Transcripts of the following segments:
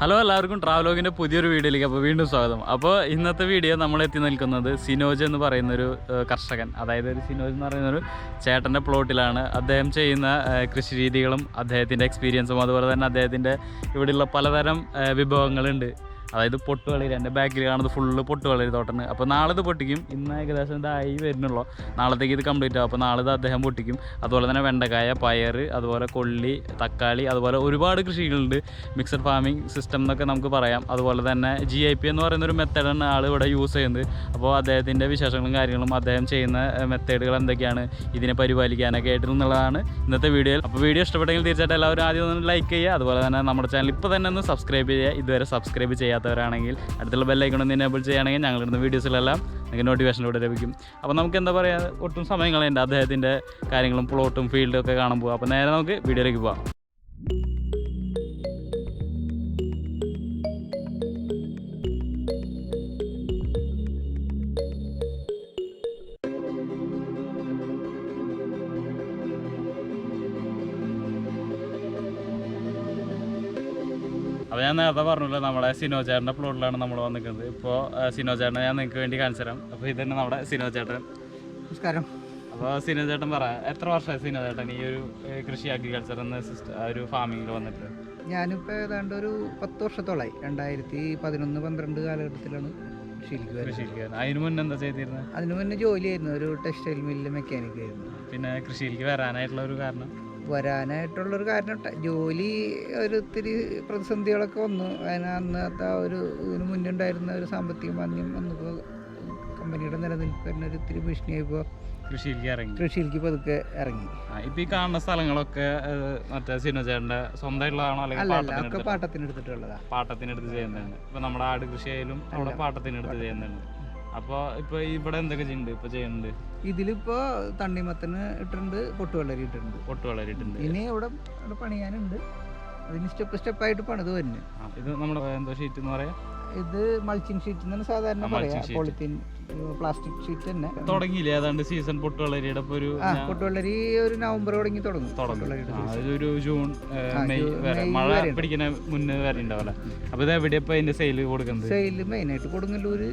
Hello എല്ലാവർക്കും ട്രാവലോഗിൻ്റെ പുതിയൊരു വീഡിയോയിലേക്ക് അപ്പോൾ വീണ്ടും സ്വാഗതം. അപ്പോൾ ഇന്നത്തെ വീഡിയോ നമ്മൾ എത്തി നിൽക്കുന്നത് സിനോജ് എന്ന് പറയുന്നൊരു കർഷകൻ, അതായത് ഒരു സിനോജ് എന്ന് പറയുന്നൊരു ചേട്ടൻ്റെ പ്ലോട്ടിലാണ്. അദ്ദേഹം ചെയ്യുന്ന കൃഷി രീതികളും അദ്ദേഹത്തിൻ്റെ എക്സ്പീരിയൻസും അതുപോലെ തന്നെ അദ്ദേഹത്തിൻ്റെ ഇവിടെയുള്ള പലതരം വിഭവങ്ങളുണ്ട്. അതായത് പൊട്ടുവളരി, എൻ്റെ ബാക്കിൽ കാണുന്നത് ഫുള്ള് പൊട്ടുവളരി തോട്ടമാണ്. അപ്പോൾ നാളെ ഇത് പൊട്ടിക്കും. ഇന്ന് ഏകദേശം ഇതായി വരുന്നുള്ളൂ, നാളത്തേക്ക് ഇത് കംപ്ലീറ്റ് ആവും. അപ്പോൾ നാളെ ഇത് അദ്ദേഹം പൊട്ടിക്കും. അതുപോലെ തന്നെ വെണ്ടക്കായ, പയർ, അതുപോലെ കൊള്ളി, തക്കാളി, അതുപോലെ ഒരുപാട് കൃഷികളുണ്ട്. മിക്സഡ് ഫാമിംഗ് സിസ്റ്റം എന്നൊക്കെ നമുക്ക് പറയാം. അതുപോലെ തന്നെ GIP എന്ന് പറയുന്നൊരു മെത്തേഡാണ് ആൾ ഇവിടെ യൂസ് ചെയ്യുന്നത്. അപ്പോൾ അദ്ദേഹത്തിൻ്റെ വിശേഷങ്ങളും കാര്യങ്ങളും അദ്ദേഹം ചെയ്യുന്ന മെത്തേഡുകൾ എന്തൊക്കെയാണ്, ഇതിനെ പരിപാലിക്കാനൊക്കെ ആയിട്ടുള്ളതാണ് ഇന്നത്തെ വീഡിയോയിൽ. അപ്പോൾ വീഡിയോ ഇഷ്ടപ്പെട്ടെങ്കിൽ തീർച്ചയായിട്ടും എല്ലാവരും ആദ്യം ഒന്ന് ലൈക്ക് ചെയ്യുക. അതുപോലെ തന്നെ നമ്മുടെ ചാനൽ ഇപ്പോൾ തന്നെ ഒന്ന് സബ്സ്ക്രൈബ് ചെയ്യുക. ഇതുവരെ സബ്സ്ക്രൈബ് ചെയ്യാത്തവരാണെങ്കിൽ അടുത്തുള്ള ബെല്ലൈക്കൺ ഒന്ന് എനേബിൾ ചെയ്യുകയാണെങ്കിൽ ഞങ്ങളിടുന്ന വീഡിയോസിലെല്ലാം നിങ്ങൾക്ക് നോട്ടിഫിക്കേഷനിലൂടെ ലഭിക്കും. അപ്പോൾ നമുക്ക് എന്താ പറയുക, ഒട്ടും സമയം കളയണ്ട, അദ്ദേഹത്തിൻ്റെ കാര്യങ്ങളും പ്ലോട്ടും ഫീൽഡും ഒക്കെ കാണാൻ പോകാം. അപ്പോൾ നേരെ നമുക്ക് വീഡിയോയിലേക്ക് പോകാം. അപ്പോൾ ഞാൻ നേരത്തെ പറഞ്ഞല്ലോ, നമ്മുടെ സിനോജേട്ടൻ്റെ പ്ലോട്ടിലാണ് നമ്മൾ വന്നിരിക്കുന്നത്. ഇപ്പോൾ സിനോജേട്ടനെ ഞാൻ നിങ്ങൾക്ക് വേണ്ടി കാണിച്ചു തരാം. അപ്പോൾ ഇത് തന്നെ നമ്മുടെ സിനോജേട്ടൻ. നമസ്കാരം. അപ്പോൾ സിനോജേട്ടൻ പറയാം, എത്ര വർഷമായി സിനോജേട്ടൻ ഈ ഒരു കൃഷി അഗ്രികൾച്ചർ എന്ന ഒരു ഫാമിങ്ങിൽ വന്നിട്ട്? ഞാനിപ്പോൾ ഏതാണ്ട് ഒരു 10 വർഷത്തോളമായി. 2011-12 കാലഘട്ടത്തിലാണ് കൃഷിയിലേക്ക്. അതിന് മുന്നേ എന്താ ചെയ്തിരുന്നത്? അതിന് മുന്നേ ജോലിയായിരുന്നു, ഒരു ടെക്സ്റ്റൈൽ മില്ല് മെക്കാനിക് ആയിരുന്നു. പിന്നെ കൃഷിയിലേക്ക് വരാനായിട്ടുള്ള ഒരു കാരണം? വരാനായിട്ടുള്ളൊരു കാരണം ജോലി ഒത്തിരി പ്രതിസന്ധികളൊക്കെ വന്നു. അന്നത്തെ ഇതിന് മുന്നേ ഉണ്ടായിരുന്ന ഒരു സാമ്പത്തിക മാന്ദ്യം വന്നപ്പോൾ കമ്പനിയുടെ നിലനിൽപ്പ് തന്നെ ഒത്തിരി ഭീഷണിയായപ്പോൾ കൃഷിയിലേക്ക് പതുക്കെ ഇറങ്ങി. ഇപ്പൊ ഈ കാണുന്ന സ്ഥലങ്ങളൊക്കെ മറ്റേ സിനോജേട്ടൻ്റെ സ്വന്തമായിട്ടുള്ളതാണോ അല്ലെങ്കിൽ പാട്ടത്തിനെടുത്തിട്ടുള്ളതാണ്? പാട്ടത്തിനെടുത്ത് ചെയ്യുന്നതാണ്. ഇപ്പൊ നമ്മുടെ ആട് കൃഷി ആയാലും അവിടെ പാട്ടത്തിനെടുത്ത് ചെയ്യുന്നതാണ്. അപ്പോൾ ഇപ്പോൾ ഇവിടെ എന്തൊക്കെ ചെയ്യുന്നുണ്ട് ഇപ്പോൾ ചെയ്യുന്നുണ്ട്? ഇതിലിപ്പോൾ തണ്ണിമത്തന് ഇട്ടിട്ടുണ്ട്, പൊട്ടുവളരി ഇട്ടിട്ടുണ്ട്. ഇനി ഇവിടെ പണിയാനുണ്ട്. അതിന് സ്റ്റെപ്പായിട്ട് പണിത് വരുന്നു. ഇത് നമ്മുടെ എന്തോ ഷീറ്റ് എന്ന് പറയാം? ഇത് മൾച്ചിങ് ഷീറ്റ് എന്നാണ് സാധാരണ പറയാ. പോളിത്തീൻ പ്ലാസ്റ്റിക് ഷീറ്റ് തന്നെ തുടങ്ങിയില്ലേ? ഏതാണ്ട് സീസൺ പൊട്ടുവളരിയുടെ പൊട്ടുവളരി ഒരു നവംബർ തുടങ്ങും. ഒരു ജൂൺ മെയ് വരെ, മഴ പിടിക്കുന്ന മുന്നേ വരെ ഉണ്ടാവില്ല. അപ്പോൾ ഇത് എവിടെ ഇപ്പോൾ അതിന്റെ സെയിൽ കൊടുക്കുന്നത്? സെയിൽ മെയിനായിട്ട് കൊടുങ്ങല്ലൂര്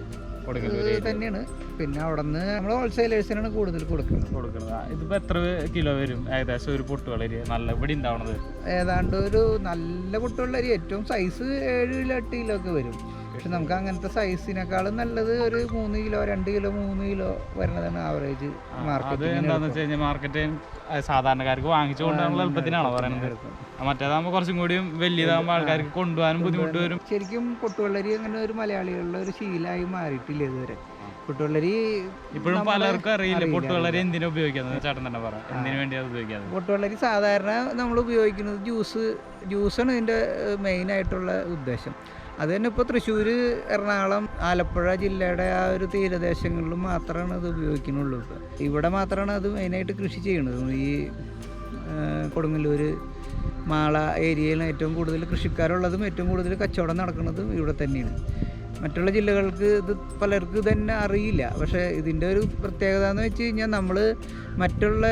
തന്നെയാണ്. പിന്നെ അവിടെ നിന്ന് നമ്മൾ ഹോൾസെയിലേഴ്സിനാണ് കൂടുതൽ കൊടുക്കുന്നത്. ഇതിപ്പോൾ എത്ര കിലോ വരും ഏകദേശം ഒരു പൊട്ടുവളരി നല്ല ഇവിടെ ഉണ്ടാവണത്? ഏതാണ്ട് ഒരു നല്ല പൊട്ടുവളരി ഏറ്റവും സൈസ് 7 കിലോ 8 കിലോ ഒക്കെ വരും. പക്ഷെ നമുക്ക് അങ്ങനത്തെ സൈസിനേക്കാളും നല്ലത് ഒരു 3 കിലോ 2 കിലോ 3 കിലോ വരുന്നതാണ് ആവറേജ് മാർക്കറ്റ്. എന്താണെന്ന് വെച്ച് കഴിഞ്ഞാൽ മാർക്കറ്റ് സാധാരണക്കാർക്ക് വാങ്ങിച്ചു കൊണ്ടുപോകാനുള്ള എളുപ്പത്തിനാണോ പറയുന്നത്? മറ്റേതാകുമ്പോൾ കുറച്ചും കൂടിയും വലിയതാകുമ്പോൾ ആൾക്കാർക്ക് കൊണ്ടുപോകാനും ബുദ്ധിമുട്ട് വരും. ശരിക്കും പൊട്ടുവളരി അങ്ങനെ ഒരു മലയാളികളുടെ ഒരു ശീലമായി മാറിയിട്ടില്ല ഇതുവരെ. പൊട്ടുവളരി ഇപ്പോഴും പലർക്കും അറിയില്ല പൊട്ടുവളരി എന്തിനാ ഉപയോഗിക്കുന്നത്. ചേട്ടൻ തന്നെ പറയാം, എന്തിനു വേണ്ടിയാണ് ഉപയോഗിക്കുന്നത്? പൊട്ടുവളരി സാധാരണ നമ്മൾ ഉപയോഗിക്കുന്നത് ജ്യൂസാണ് ഇതിൻ്റെ മെയിനായിട്ടുള്ള ഉദ്ദേശം. അത് തന്നെ ഇപ്പോൾ തൃശ്ശൂർ, എറണാകുളം, ആലപ്പുഴ ജില്ലയുടെ ആ ഒരു തീരദേശങ്ങളിലും മാത്രമാണ് അത് ഉപയോഗിക്കുന്നുള്ളൂ. ഇവിടെ മാത്രമാണ് അത് മെയിനായിട്ട് കൃഷി ചെയ്യുന്നത്. ഈ കൊടുങ്ങല്ലൂർ, മാള ഏരിയയിലാണ് ഏറ്റവും കൂടുതൽ കൃഷിക്കാരുള്ളതും ഏറ്റവും കൂടുതൽ കച്ചവടം നടക്കുന്നതും ഇവിടെ തന്നെയാണ്. മറ്റുള്ള ജില്ലകൾക്ക് ഇത് പലർക്കും തന്നെ അറിയില്ല. പക്ഷേ ഇതിൻ്റെ ഒരു പ്രത്യേകത എന്ന് വെച്ച് കഴിഞ്ഞാൽ നമ്മൾ മറ്റുള്ള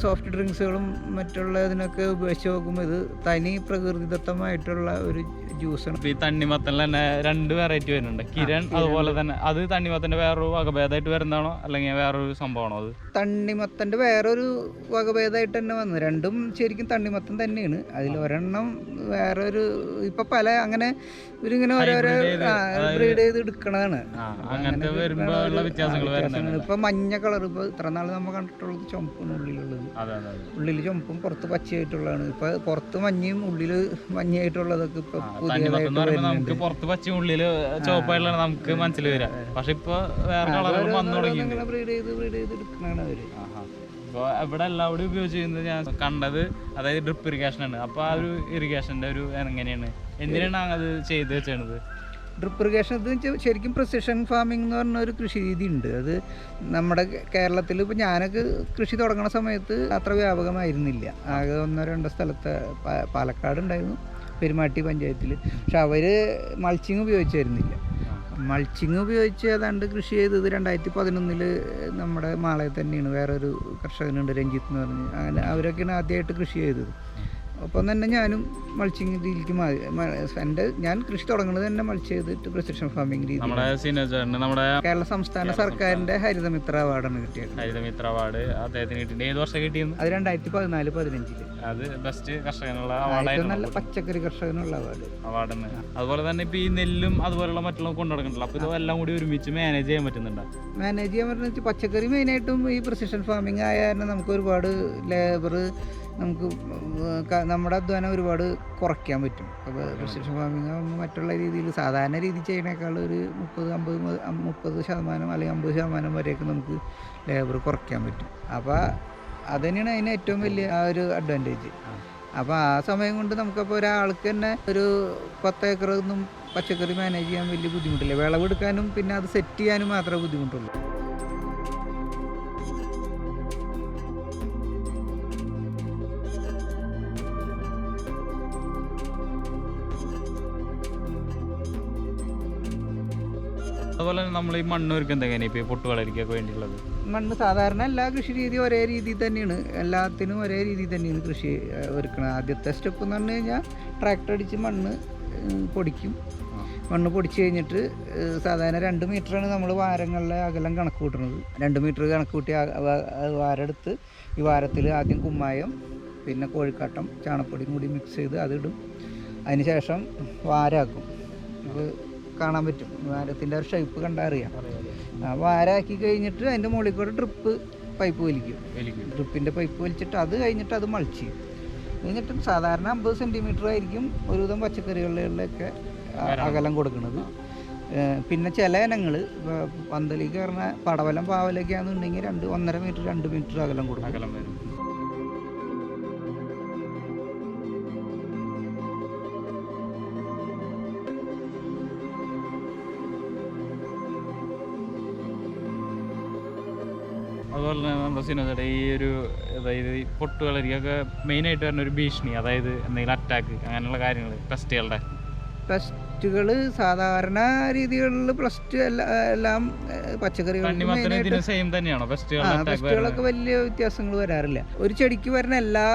സോഫ്റ്റ് ഡ്രിങ്ക്സുകളും മറ്റുള്ള ഇതിനൊക്കെ ഉപയോഗിച്ച് നോക്കുമ്പോൾ ഇത് തനി പ്രകൃതിദത്തമായിട്ടുള്ള ഒരു ജ്യൂസാണ്. ഈ തണ്ണിമത്തനിൽ തന്നെ 2 വെറൈറ്റി വരുന്നുണ്ട്, കിരൺ അതുപോലെ തന്നെ. അത് തണ്ണിമത്തൻ്റെ വേറൊരു വകഭേദമായിട്ട് വരുന്നതാണോ അല്ലെങ്കിൽ വേറൊരു സംഭവമാണോ? അത് തണ്ണിമത്തൻ്റെ വേറൊരു വകഭേദമായിട്ട് തന്നെ വന്നത്. രണ്ടും ശരിക്കും തണ്ണിമത്തൻ തന്നെയാണ്. അതിലൊരെണ്ണം വേറൊരു ഇപ്പം പല അങ്ങനെ ഇവരിങ്ങനെ ഓരോരോ ബ്രീഡ് ചെയ്ത് എടുക്കണതാണ്. ഇപ്പം മഞ്ഞ കളർ, ഇപ്പോൾ ഇത്ര നാൾ നമ്മൾ കണ്ടിട്ടുള്ളത് ചുമപ്പാണ് ഉള്ളിലുള്ളത്. ഉള്ളിൽ ചുമപ്പും പുറത്ത് പച്ചയായിട്ടുള്ളതാണ്. ഇപ്പൊ പുറത്ത് മഞ്ഞയും ഉള്ളിൽ മഞ്ഞയായിട്ടുള്ളതൊക്കെ ഇപ്പൊ നമുക്ക് പുറത്ത് പച്ചയും ഉള്ളില് ചുവപ്പായിട്ടുള്ള നമുക്ക് മനസ്സിൽ വരാം. പക്ഷെ ഇപ്പൊ വേറെ കളറുകൾ വന്നു തുടങ്ങി. ബ്രീഡ് ചെയ്ത് എടുക്കണതാണ് അവര്. ഇപ്പോൾ ഇവിടെ എല്ലാവരും ഉപയോഗിച്ച് ചെയ്യുന്നത് ഞാൻ കണ്ടത്, അതായത് ഡ്രിപ്പ് ഇറിഗേഷൻ ആണ്. അപ്പോൾ ആ ഒരു ഇറിഗേഷൻ്റെ ഒരു എങ്ങനെയാണ്, എന്തിനാണ് അത് ചെയ്ത് വെച്ചത്? ഡ്രിപ്പ് ഇറിഗേഷൻ ഇത് ശരിക്കും പ്രിസിഷൻ ഫാമിംഗ് എന്ന് പറഞ്ഞ ഒരു കൃഷി രീതി ഉണ്ട്. അത് നമ്മുടെ കേരളത്തിൽ ഇപ്പോൾ ഞാനൊക്കെ കൃഷി തുടങ്ങുന്ന സമയത്ത് അത്ര വ്യാപകമായിരുന്നില്ല. ആകെ 1-2 സ്ഥലത്ത് പാലക്കാട് ഉണ്ടായിരുന്നു, പെരുമാട്ടി പഞ്ചായത്തിൽ. പക്ഷെ അവർ മൾച്ചിങ് ഉപയോഗിച്ചായിരുന്നില്ല. മൾച്ചിങ് ഉപയോഗിച്ച് ഏതാണ്ട് കൃഷി ചെയ്തത് 2011 നമ്മുടെ മാളയിൽ തന്നെയാണ്. വേറൊരു കർഷകനുണ്ട്, രഞ്ജിത്ത് എന്ന് പറഞ്ഞ്. അങ്ങനെ അവരൊക്കെയാണ് ആദ്യമായിട്ട് കൃഷി ചെയ്തത്. ഒപ്പം തന്നെ ഞാനും മൾച്ചിങ് രീതിയിലേക്ക് മാറി. ഞാൻ കൃഷി തുടങ്ങുന്നത് തന്നെ മൾച്ച് ചെയ്തിട്ട് പ്രിസിഷൻ ഫാമിംഗ് രീതി. നമ്മുടെ കേരള സംസ്ഥാന സർക്കാരിന്റെ ഹരിതമിത്ര അവാർഡാണ് കിട്ടിയത്. ഹരിതമിത്ര അവാർഡ് അദ്ദേഹത്തിന് കിട്ടിയത് ഏത് വർഷം കിട്ടിയത്? അത് 2014-15. അത് ബെസ്റ്റ് കർഷകനുള്ള നല്ല പച്ചക്കറി കർഷകനുള്ള അവാർഡ്. അതുപോലെ തന്നെ ഇപ്പൊ ഈ നെല്ലും അതുപോലുള്ള മറ്റുള്ള കൊണ്ടു നടക്കണ്ടല്ലോ, അപ്പൊ ഇതെല്ലാം കൂടി ഒരുമിച്ച് മാനേജ് ചെയ്യാൻ പറ്റുന്നുണ്ടോ? മാനേജ് ചെയ്യാൻ പറ്റുന്ന പച്ചക്കറി മെയിനായിട്ടും ഈ പ്രിസിഷൻ ഫാമിംഗ് ആയ കാരണം നമുക്ക് ഒരുപാട് ലേബർ, നമുക്ക് നമ്മുടെ അധ്വാനം ഒരുപാട് കുറയ്ക്കാൻ പറ്റും. അപ്പോൾ പ്രിസിഷൻ ഫാമിംഗ് ആകുമ്പോൾ മറ്റുള്ള രീതിയിൽ സാധാരണ രീതി ചെയ്യുന്നതിനേക്കാൾ ഒരു 30% അല്ലെങ്കിൽ 50% വരെയൊക്കെ നമുക്ക് ലേബർ കുറയ്ക്കാൻ പറ്റും. അപ്പോൾ അത് തന്നെയാണ് അതിന് ഏറ്റവും വലിയ ആ ഒരു അഡ്വാൻറ്റേജ്. അപ്പോൾ ആ സമയം കൊണ്ട് നമുക്കപ്പോൾ ഒരാൾക്ക് തന്നെ ഒരു 10 ഏക്കറൊന്നും പച്ചക്കറി മാനേജ് ചെയ്യാൻ വലിയ ബുദ്ധിമുട്ടില്ല. വിളവെടുക്കാനും പിന്നെ അത് സെറ്റ് ചെയ്യാനും മാത്രമേ ബുദ്ധിമുട്ടുള്ളൂ. അതുപോലെ തന്നെ നമ്മൾ ഈ മണ്ണ് ഒരുക്കുന്നത് എങ്ങനെയാണ് ഇപ്പോൾ പൊട്ട് വളരിക്കൊക്കെ വേണ്ടിയുള്ളത്? മണ്ണ് സാധാരണ എല്ലാ കൃഷി രീതി ഒരേ രീതിയിൽ തന്നെയാണ്, എല്ലാത്തിനും ഒരേ രീതിയിൽ തന്നെയാണ് കൃഷി ഒരുക്കുന്നത്. ആദ്യത്തെ സ്റ്റെപ്പ് എന്ന് പറഞ്ഞു കഴിഞ്ഞാൽ ട്രാക്ടർ അടിച്ച് മണ്ണ് പൊടിക്കും. മണ്ണ് പൊടിച്ച് കഴിഞ്ഞിട്ട് സാധാരണ 2 മീറ്ററാണ് നമ്മൾ വാരങ്ങളിലെ അകലം കണക്ക് കൂട്ടുന്നത്. 2 മീറ്റർ കണക്ക് കൂട്ടി വാരെടുത്ത് ഈ വാരത്തിൽ ആദ്യം കുമ്മായം, പിന്നെ കോഴിക്കാട്ടം, ചാണപ്പൊടിയും കൂടി മിക്സ് ചെയ്ത് അതിടും. അതിന് ശേഷം വാരാക്കും. ഇത് കാണാൻ പറ്റും, വാരത്തിൻ്റെ ഒരു ഷേപ്പ് കണ്ടാൽ അറിയാം. വാരാക്കി കഴിഞ്ഞിട്ട് അതിൻ്റെ മുകളിൽ കൂടെ പൈപ്പ് വലിക്കും. ഡ്രിപ്പിൻ്റെ പൈപ്പ് വലിച്ചിട്ട് അത് കഴിഞ്ഞിട്ട് അത് മൾച്ച് ചെയ്യും. കഴിഞ്ഞിട്ട് സാധാരണ 50 സെൻറ്റിമീറ്റർ ആയിരിക്കും ഒരുവിധം പച്ചക്കറികളിലൊക്കെ അകലം കൊടുക്കുന്നത്. പിന്നെ ചില ഇനങ്ങൾ പന്തലിക്ക് പറഞ്ഞ പടവലം, പാവലൊക്കെ ആണെന്നുണ്ടെങ്കിൽ 1.5 മീറ്റർ 2 മീറ്റർ അകലം കൊടുക്കും. അതുപോലെ തന്നെ നമ്മുടെ സിനോജയുടെ ഈ ഒരു അതായത് ഈ പൊട്ട് വളരിക്കൊക്കെ മെയിനായിട്ട് വരുന്ന ഒരു ഭീഷണി, അതായത് എന്തെങ്കിലും അറ്റാക്ക് അങ്ങനെയുള്ള കാര്യങ്ങൾ, പെസ്റ്റുകൾ സാധാരണ രീതികളിൽ എല്ലാം പച്ചക്കറികൾ സെയിം തന്നെയാണോ? പെസ്റ്റുകളൊക്കെ വലിയ വ്യത്യാസങ്ങൾ വരാറില്ല. ഒരു ചെടിക്ക് വരുന്ന എല്ലാ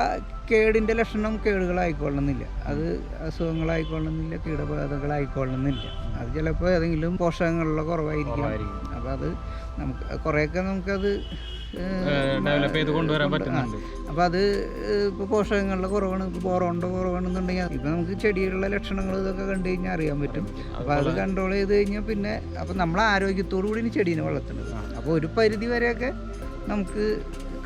കേടിൻ്റെ ലക്ഷണം കേടുകളായിക്കൊള്ളുന്നില്ല, അത് അസുഖങ്ങളായിക്കൊള്ളുന്നില്ല, കീടബാധകളായിക്കൊള്ളുന്നില്ല. അത് ചിലപ്പോൾ ഏതെങ്കിലും പോഷകങ്ങളിലുള്ള കുറവായിരിക്കും. അപ്പോൾ അത് കുറേയൊക്കെ നമുക്കത് ഡെവലപ്പ് ചെയ്ത് കൊണ്ടുവരാൻ പറ്റുന്നുണ്ട്. അപ്പോൾ അത് ഇപ്പോൾ പോഷകങ്ങളുടെ കുറവാണ്, ഇപ്പോൾ ബോറോണിൻ്റെ കുറവാണെന്നുണ്ടെങ്കിൽ ഇപ്പോൾ നമുക്ക് ചെടികളുടെ ലക്ഷണങ്ങൾ ഇതൊക്കെ കണ്ടു കഴിഞ്ഞാൽ അറിയാൻ പറ്റും. അപ്പോൾ അത് കൺട്രോൾ ചെയ്ത് കഴിഞ്ഞാൽ പിന്നെ അപ്പോൾ നമ്മൾ ആരോഗ്യത്തോടു കൂടി ചെടീനെ വളർത്തുന്നത്. അപ്പോൾ ഒരു പരിധി വരെയൊക്കെ നമുക്ക്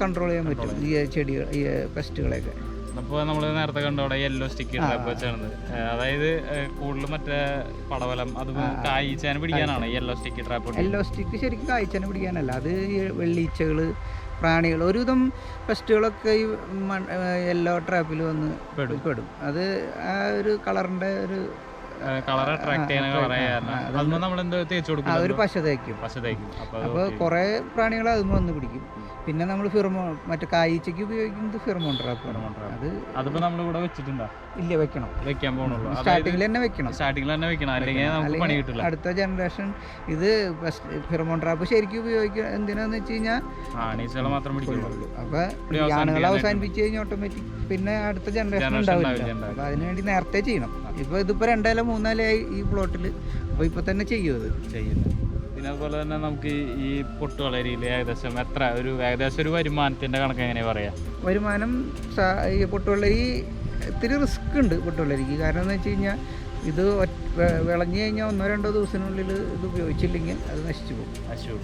കൺട്രോൾ ചെയ്യാൻ പറ്റും ഈ ചെടികൾ, ഈ പെസ്റ്റുകളെയൊക്കെ. അപ്പോൾ നമ്മൾ നേരത്തെ കണ്ടവിടെ യെല്ലോ സ്റ്റിക്ക് ട്രാപ്പ് വെച്ചാണ്, അതായത് കൂടുതൽ മറ്റേ പടവലം അത് കായ്ച്ചാൻ പിടിക്കാനാണ് yellow stick trap. Yellow stick ശരിക്കും കായ്ച്ചാൻ പിടിക്കാനല്ല, അത് ഈ വെള്ളീച്ചകൾ, പ്രാണികൾ, ഒരുവിധം പെസ്റ്റുകളൊക്കെ ഈ യെല്ലോ ട്രാപ്പിൽ വന്ന് പെടും. അത് ആ ഒരു കളറിൻ്റെ ഒരു കളർ അട്രാക്ട് ചെയ്യാൻ നമ്മൾ എന്താ തേച്ച് കൊടുക്കും? ഒരു പശ തേക്കും. അപ്പോൾ കുറേ പ്രാണികൾ അതുമ്പോൾ വന്ന് പിടിക്കും. പിന്നെ നമ്മൾ മറ്റേ കായ്ച്ചയ്ക്ക് ഉപയോഗിക്കുന്നത് ഫിറമോൺ ട്രാപ്പാണ്. അതിപ്പോൾ നമ്മളിവിടെ വെച്ചിട്ടുണ്ടോ? ഇല്ല, വെക്കാൻ പോകണുള്ളൂ. സ്റ്റാർട്ടിങ്ങിൽ തന്നെ വെക്കണം, അല്ലെങ്കിൽ നമുക്ക് പണി കിട്ടില്ല. അടുത്ത ജനറേഷൻ ഇത് ഫിറമോൺ ട്രാപ്പ് ശരിക്കും ഉപയോഗിക്കുക എന്തിനാന്ന് വെച്ച് കഴിഞ്ഞാൽ ആണീച്ചകളെ മാത്രം പിടിക്കുള്ളൂ. അപ്പോൾ ആണുങ്ങൾ അവസാനിപ്പിച്ച് കഴിഞ്ഞാൽ ഓട്ടോമാറ്റിക് പിന്നെ അടുത്ത ജനറേഷൻ ഉണ്ടാവില്ല. അപ്പോൾ അതിനുവേണ്ടി നേരത്തെ ചെയ്യണം. ഇപ്പോൾ ഇതിപ്പോൾ 2 ഇല 3 ഇലയായി ഈ പ്ലോട്ടിൽ, അപ്പോൾ ഇപ്പോൾ തന്നെ ചെയ്യും അത് ചെയ്യുന്നത്. പിന്നെ അതുപോലെ തന്നെ നമുക്ക് ഈ പൊട്ട് വളരിയിൽ ഏകദേശം ഒരു വരുമാനത്തിൻ്റെ കണക്ക് എങ്ങനെയാണ് പറയാം? വരുമാനം ഈ പൊട്ടുവളരി ഇത്തിരി റിസ്ക് ഉണ്ട് പൊട്ടുവളരിക്ക്. കാരണം എന്ന് വെച്ച് കഴിഞ്ഞാൽ ഇത് വിളഞ്ഞു കഴിഞ്ഞാൽ 1-2 ദിവസത്തിനുള്ളിൽ ഇത് ഉപയോഗിച്ചില്ലെങ്കിൽ അത് നശിച്ചു പോകും.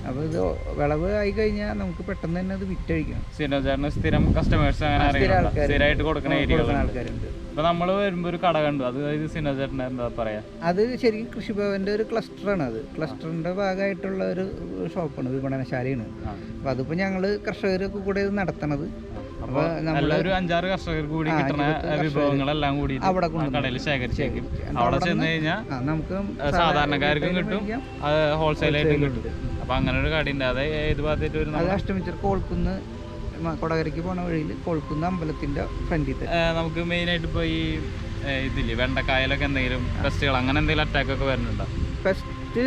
അപ്പോൾ ഇത് വിളവ് ആയി കഴിഞ്ഞാൽ നമുക്ക് പെട്ടെന്ന് തന്നെ അത് വിറ്റഴിക്കണം. സ്ഥിരം കസ്റ്റമേഴ്സ് സ്ഥിരമായിട്ട് കൊടുക്കുന്ന ആൾക്കാരുണ്ട്. അപ്പോൾ നമ്മൾ വരുമ്പോൾ ഒരു കട കണ്ടു, അത് സിനോജേട്ടൻ്റെ എന്താ പറയാ? അത് ശരിക്കും കൃഷിഭവൻ്റെ ഒരു ക്ലസ്റ്ററാണ്. അത് ക്ലസ്റ്ററിൻ്റെ ഭാഗമായിട്ടുള്ള ഒരു ഷോപ്പാണ്, വിപണനശാലയാണ്. അപ്പോൾ അതിപ്പോൾ ഞങ്ങൾ കർഷകരൊക്കെ കൂടെ ഇത് നടത്തണത്. അപ്പോൾ നമ്മളൊരു 5-6 കർഷകർ കൂടി കിട്ടുന്ന വിഭവങ്ങളെല്ലാം കൂടി അവിടെ കടയിൽ ശേഖരിച്ചേക്കും. അവിടെ ചെന്ന് കഴിഞ്ഞാൽ നമുക്ക് സാധാരണക്കാർക്കും കിട്ടും, ഹോൾസെയിലായിട്ടും കിട്ടും. അപ്പോൾ അങ്ങനെ ഒരു കടയുണ്ട്. അത് ഏത് ഭാഗത്തായിട്ട് വരും? അത് അഷ്ടമിച്ചർ കോൾക്കുന്ന് കൊടകരയ്ക്ക് പോണ വഴിയിൽ കോൾക്കുന്ന് അമ്പലത്തിൻ്റെ ഫ്രണ്ടിൽ. നമുക്ക് മെയിനായിട്ട് ഇപ്പോൾ ഈ ഇതില്ലേ വെണ്ടക്കായലൊക്കെ എന്തെങ്കിലും പെസ്റ്റുകൾ അങ്ങനെ എന്തെങ്കിലും അറ്റാക്കൊക്കെ വരുന്നുണ്ടോ? പെസ്റ്റ്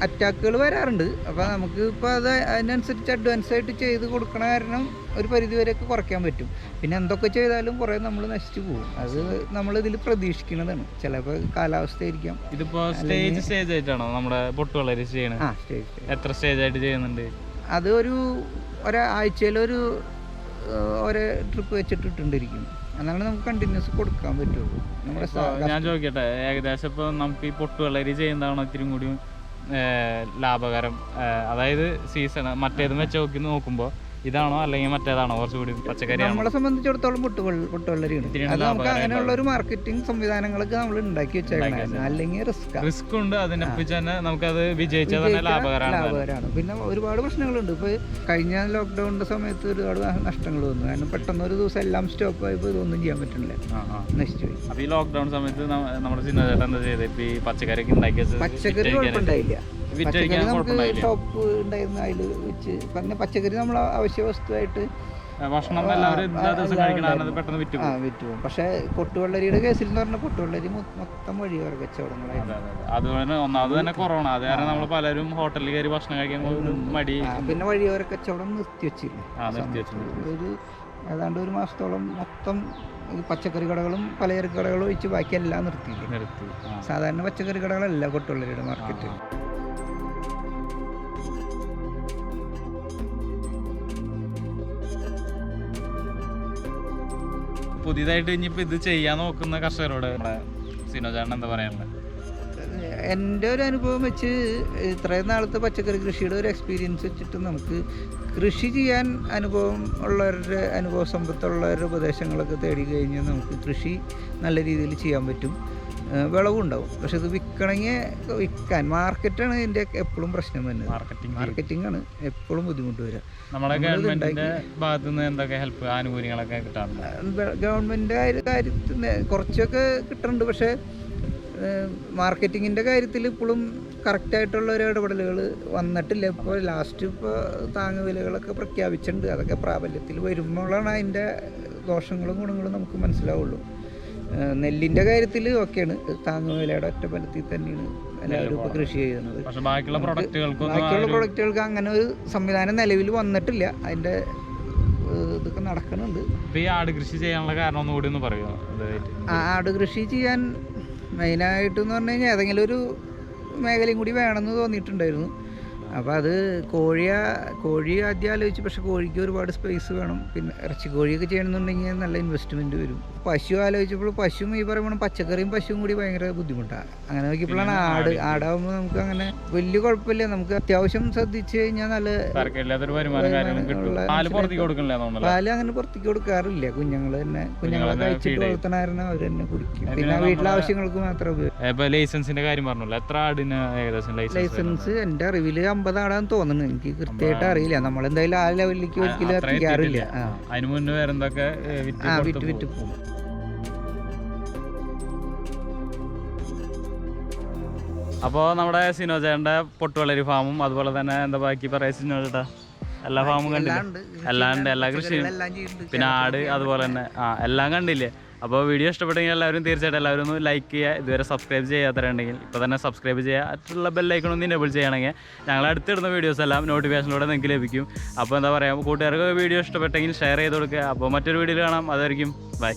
അറ്റാക്കുകൾ വരാറുണ്ട്. അപ്പോൾ നമുക്ക് ഇപ്പോൾ അത് അതിനനുസരിച്ച് അഡ്വാൻസ് ആയിട്ട് ചെയ്ത് കൊടുക്കണ കാരണം ഒരു പരിധി വരെയൊക്കെ കുറയ്ക്കാൻ പറ്റും. പിന്നെ എന്തൊക്കെ ചെയ്താലും കുറേ നമ്മൾ നശിച്ചു പോകും. അത് നമ്മളിതിൽ പ്രതീക്ഷിക്കുന്നതാണ്. ചിലപ്പോൾ കാലാവസ്ഥ ആയിരിക്കാം. ഇതിപ്പോൾ സ്റ്റേജ് ആയിട്ടാണോ നമ്മുടെ പൊട്ടുവളരി ചെയ്യണത്? സ്റ്റേജ് എത്ര സ്റ്റേജ് ആയിട്ട് ചെയ്യുന്നുണ്ട്? അത് ഒരാഴ്ചയിലൊരു ഓരോ ട്രിപ്പ് വെച്ചിട്ടിട്ടുണ്ടിരിക്കും. എന്നാണ് നമുക്ക് കണ്ടിന്യൂസ് കൊടുക്കാൻ പറ്റുള്ളൂ. ഞാൻ ചോദിക്കട്ടെ, ഏകദേശം ഇപ്പോൾ നമുക്ക് ഈ പൊട്ടുവളരി ചെയ്യുന്നതാണോ ഇത്തിരി കൂടി ലാഭകരം? അതായത് സീസൺ മറ്റേതും വെച്ച് നോക്കുമ്പോൾ ഇതാണോ അല്ലെങ്കിൽ മറ്റേതാണോ കുറച്ചുകൂടി പച്ചക്കറി? നമ്മളെ സംബന്ധിച്ചിടത്തോളം പൊട്ടുവെള്ളരിയാണ്. അത് നമുക്ക് അങ്ങനെയുള്ള ഒരു മാർക്കറ്റിംഗ് സംവിധാനങ്ങളൊക്കെ നമ്മൾ ഉണ്ടാക്കി വെച്ചേക്കണം. അല്ലെങ്കിൽ റിസ്ക് ഉണ്ട്. അതിനൊപ്പിച്ച് തന്നെ നമുക്കത് വിജയിച്ചാൽ തന്നെ ലാഭകരമാണ്. പിന്നെ ഒരുപാട് പ്രശ്നങ്ങളുണ്ട്. ഇപ്പോൾ കഴിഞ്ഞ ലോക്ക്ഡൌണിന്റെ സമയത്ത് ഒരുപാട് നഷ്ടങ്ങൾ വന്നു. കാരണം പെട്ടെന്ന് ഒരു ദിവസം എല്ലാം സ്റ്റോപ്പ് ആയപ്പോൾ ഇതൊന്നും ചെയ്യാൻ പറ്റുന്നില്ല, നശിച്ചു പോയി. അപ്പോൾ ഈ ലോക്ക്ഡൌൺ സമയത്ത് നമ്മുടെ സിനിമ എന്താ ചെയ്തത്? ഇപ്പോൾ ഈ പച്ചക്കറിയൊക്കെ ഉണ്ടാക്കിയ പച്ചക്കറി കുഴപ്പമുണ്ടായില്ല. പച്ചക്കറി നമുക്ക് ഷോപ്പ് ഉണ്ടായിരുന്നു, അതിൽ വെച്ച് പിന്നെ പച്ചക്കറി നമ്മൾ അവശ്യ വസ്തുവായിട്ട് വിറ്റുപോകും. പക്ഷെ പൊട്ടുവെള്ളരിയുടെ കേസിൽ എന്ന് പറഞ്ഞാൽ പൊട്ടുവെള്ളരി മൊത്തം വഴിയോര കച്ചവടങ്ങളായിരുന്നു. അതുപോലെ ഒന്നാമത് തന്നെ കൊറോണ, അത് കാരണം നമ്മൾ പലരും ഹോട്ടലിൽ കയറി ഭക്ഷണം കഴിക്കാൻ മടി. പിന്നെ വഴിയോര കച്ചവടം നിർത്തിവെച്ചിരുന്നു. ഒരു ഏതാണ്ട് ഒരു മാസത്തോളം മൊത്തം പച്ചക്കറി കടകളും പലചരക്ക് കടകളും ഒഴിച്ച് ബാക്കി എല്ലാം നിർത്തി. സാധാരണ പച്ചക്കറി കടകളല്ല പൊട്ടുവെള്ളരിയുടെ മാർക്കറ്റ്. പുതിയതായിട്ട് ഇനിയിപ്പോൾ ഇത് ചെയ്യാൻ നോക്കുന്ന കർഷകരോട് നമ്മുടെ സിനോജേട്ടൻ എന്താ പറയാനുള്ളത്? എൻ്റെ ഒരു അനുഭവം വെച്ച് ഇത്രയും നാളത്തെ പച്ചക്കറി കൃഷിയുടെ ഒരു എക്സ്പീരിയൻസ് വെച്ചിട്ട് നമുക്ക് കൃഷി ചെയ്യാൻ അനുഭവ സമ്പത്തുള്ളവരുടെ ഉപദേശങ്ങളൊക്കെ തേടി കഴിഞ്ഞാൽ നമുക്ക് കൃഷി നല്ല രീതിയിൽ ചെയ്യാൻ പറ്റും. വിളവുണ്ടാവും. പക്ഷെ ഇത് വിൽക്കാൻ മാർക്കറ്റാണ് ഇതിൻ്റെ എപ്പോഴും പ്രശ്നം തന്നെ. മാർക്കറ്റിംഗ് ആണ് എപ്പോഴും ബുദ്ധിമുട്ട് വരിക. നമ്മുടെ ഗവൺമെന്റിന്റെ ഭാഗത്തു നിന്ന് എന്തൊക്കെ ഹെൽപ്പ് ആനുകൂല്യങ്ങളൊക്കെ കിട്ടാറുണ്ട്? ഗവൺമെൻറ് കാര്യത്തിൽ കുറച്ചൊക്കെ കിട്ടുന്നുണ്ട്. പക്ഷേ മാർക്കറ്റിങ്ങിൻ്റെ കാര്യത്തിൽ ഇപ്പോഴും കറക്റ്റായിട്ടുള്ള ഒരു ഇടപെടലുകൾ വന്നിട്ടില്ല. ഇപ്പോൾ ലാസ്റ്റ് താങ്ങുവിലകളൊക്കെ പ്രഖ്യാപിച്ചിട്ടുണ്ട്. അതൊക്കെ പ്രാബല്യത്തിൽ വരുമ്പോഴാണ് അതിൻ്റെ ദോഷങ്ങളും ഗുണങ്ങളും നമുക്ക് മനസ്സിലാവുള്ളൂ. നെല്ലിൻ്റെ കാര്യത്തിൽ ഒക്കെയാണ്, താങ്ങുവിലയുടെ ഒറ്റബലത്തിൽ തന്നെയാണ് എല്ലാവരും ഇപ്പോൾ കൃഷി ചെയ്യുന്നത്. ബാക്കിയുള്ള പ്രൊഡക്റ്റുകൾക്ക് അങ്ങനെ ഒരു സംവിധാനം നിലവിൽ വന്നിട്ടില്ല. അതിൻ്റെ ഇതൊക്കെ നടക്കുന്നുണ്ട്. ഈ ആട് കൃഷി ചെയ്യാനുള്ള കാരണം ഒന്നുകൂടി ഒന്ന് പറയുമോ? ആട് കൃഷി ചെയ്യാൻ മെയിനായിട്ടെന്ന് പറഞ്ഞു കഴിഞ്ഞാൽ ഏതെങ്കിലും ഒരു മേഖലയും കൂടി വേണമെന്ന് തോന്നിയിട്ടുണ്ടായിരുന്നു. അപ്പോൾ അത് കോഴി ആദ്യം ആലോചിച്ചു. പക്ഷെ കോഴിക്ക് ഒരുപാട് സ്പേസ് വേണം. പിന്നെ ഇറച്ചിക്കോഴിയൊക്കെ ചെയ്യണമെന്നുണ്ടെങ്കിൽ നല്ല ഇൻവെസ്റ്റ്മെൻറ്റ് വരും. പശു ആലോചിച്ചപ്പോൾ പശുവും ഈ പറയുമ്പോൾ പച്ചക്കറിയും പശുവും കൂടി ഭയങ്കര ബുദ്ധിമുട്ടാണ്. അങ്ങനെ നോക്കിയപ്പോഴാണ് ആടാകുമ്പോൾ നമുക്ക് അങ്ങനെ വലിയ കുഴപ്പമില്ല. നമുക്ക് അത്യാവശ്യം ശ്രദ്ധിച്ചു കഴിഞ്ഞാൽ നല്ല പാല് അങ്ങനെ പുറത്തേക്ക് കൊടുക്കാറില്ല. കുഞ്ഞുങ്ങളെ കഴിച്ചിട്ട് വളർത്തണായിരുന്നു അവർ തന്നെ കുടിക്കും. പിന്നെ വീട്ടിലെ ആവശ്യങ്ങൾക്ക് മാത്രമേ ഉപയോഗിക്കും. ലൈസൻസിന്റെ കാര്യം പറഞ്ഞല്ലോ, എത്ര ആടിന് ഏകദേശം ലൈസൻസ്? എൻ്റെ അറിവിൽ 50 ആടാന്ന് തോന്നുന്നു. എനിക്ക് കൃത്യമായിട്ട് അറിയില്ല. നമ്മളെന്തായാലും ആ ലെവലിലേക്ക് ഒരിക്കലും എത്തിക്കാറില്ല. അതിന് മുന്നേ വേറെ എന്തൊക്കെ വിറ്റ് പോകും. അപ്പോൾ നമ്മുടെ സിനോജേൻ്റെ പൊട്ടുവളരി ഫാമും അതുപോലെ തന്നെ എന്താ ബാക്കി പറയാ സിനോജേട്ടാ, എല്ലാ ഫാമും കണ്ടില്ല? എല്ലാ കൃഷിയും പിന്നെ ആട് അതുപോലെ തന്നെ എല്ലാം കണ്ടില്ലേ? അപ്പോൾ വീഡിയോ ഇഷ്ടപ്പെട്ടെങ്കിൽ തീർച്ചയായിട്ടും എല്ലാവരും ഒന്ന് ലൈക്ക് ചെയ്യുക. ഇതുവരെ സബ്സ്ക്രൈബ് ചെയ്യാത്തവരുണ്ടെങ്കിൽ ഇപ്പോൾ തന്നെ സബ്സ്ക്രൈബ് ചെയ്യുക. അടുത്തുള്ള ബെല്ലൈക്കൺ ഒന്ന് എനേബിൾ ചെയ്യണമെങ്കിൽ ഞങ്ങൾ അടുത്തിടുന്ന വീഡിയോസ് എല്ലാം നോട്ടിഫിക്കേഷനിലൂടെ നിങ്ങൾക്ക് ലഭിക്കും. അപ്പോൾ എന്താ പറയുക, കൂട്ടുകാർക്ക് വീഡിയോ ഇഷ്ടപ്പെട്ടെങ്കിൽ ഷെയർ ചെയ്ത് കൊടുക്കുക. അപ്പോൾ മറ്റൊരു വീഡിയോയിൽ കാണാം. അതായിരിക്കും ബൈ.